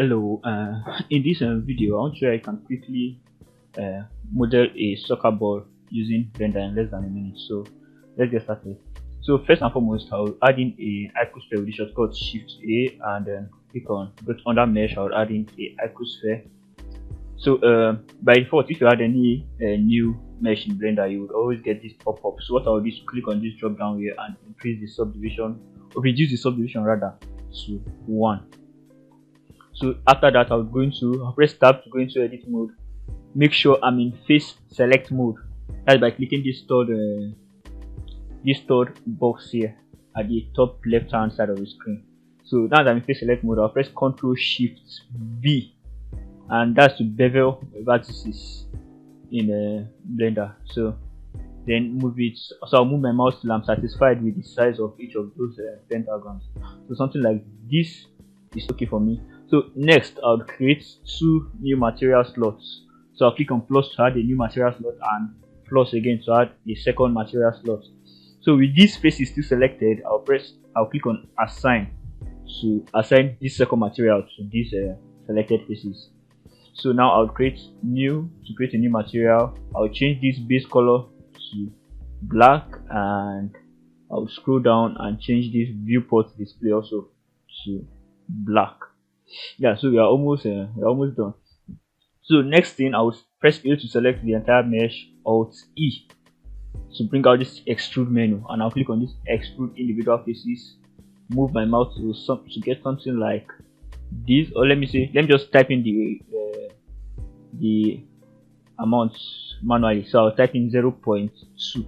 Hello, in this video, I want to show you I can quickly model a soccer ball using Blender in less than a minute. So let's get started. So first and foremost, I'll add in a icosphere with the shortcut Shift A and then click on go to under mesh. I'll add in a icosphere. So by default, if you add any new mesh in Blender, you would always get this pop-up. So what I'll do is click on this drop down here and increase the subdivision, or reduce the subdivision rather, to 1. So after that, I'll press tab to go into edit mode. Make sure I'm in face select mode. That's by clicking this third box here at the top left hand side of the screen. So now that I'm in face select mode, I'll press Ctrl Shift V, and that's to bevel vertices in Blender. So then move it. So I'll move my mouse till I'm satisfied with the size of each of those pentagons. So something like this is okay for me. So next, I'll create 2 new material slots. So I'll click on plus to add a new material slot and plus again to add a second material slot. So with this faces still selected, I'll click on assign to assign this second material to these selected faces. So now I'll create a new material. I'll change this base color to black, and I'll scroll down and change this viewport display also to black. Yeah, so we're almost done. So next thing, I will press A to select the entire mesh, Alt E to bring out this extrude menu, and I'll click on this extrude individual faces. Move my mouse to get something like this, or let me just type in the amount manually. So I'll type in 0.2.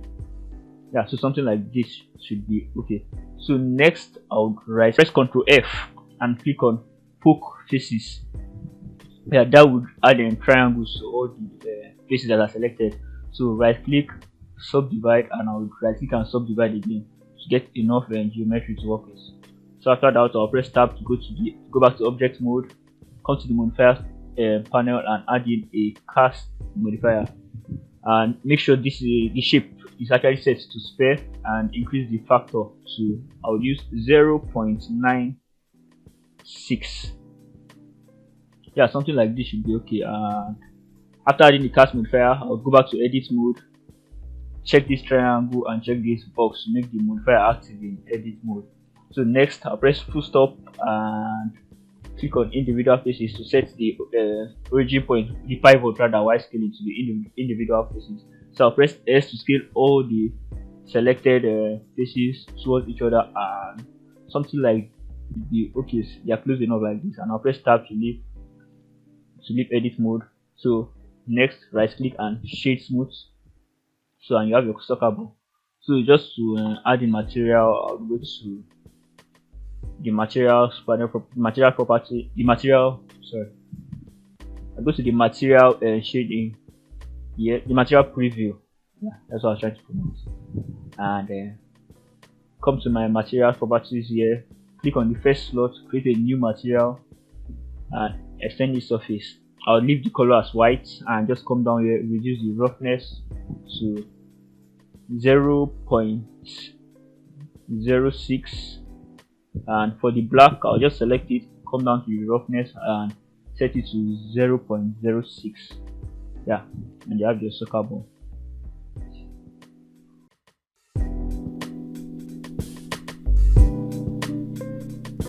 Yeah, so something like this should be okay. So next, I'll press Ctrl F and click on poke faces. Yeah, that would add in triangles to all the faces that are selected. So right click, subdivide, and I will right click and subdivide again to get enough geometry to work with. So after that, I'll press tab to go back to object mode, come to the modifier panel and add in a cast modifier, and make sure the shape is actually set to sphere, and increase the factor to, I'll use 0.96. Yeah, something like this should be okay. And after adding the cast modifier, I'll go back to edit mode, check this triangle and check this box to make the modifier active in edit mode. So next, I'll press full stop and click on individual faces to set the origin point, the pivot rather, while scaling to the individual faces. So I'll press S to scale all the selected faces towards each other, and something like okay, they are close enough like this, and I'll press tab to leave edit mode. So next, right click and shade smooth. So and you have your soccer ball. So just to add in material, I'll go to the material property, I go to the material shading here, the material preview. Yeah, that's what I was trying to pronounce. And come to my material properties here, click on the first slot, create a new material and extend the surface. I'll leave the color as white and just come down here, reduce the roughness to 0.06, and for the black, I'll just select it, come down to the roughness and set it to 0.06. Yeah, and you have your soccer ball.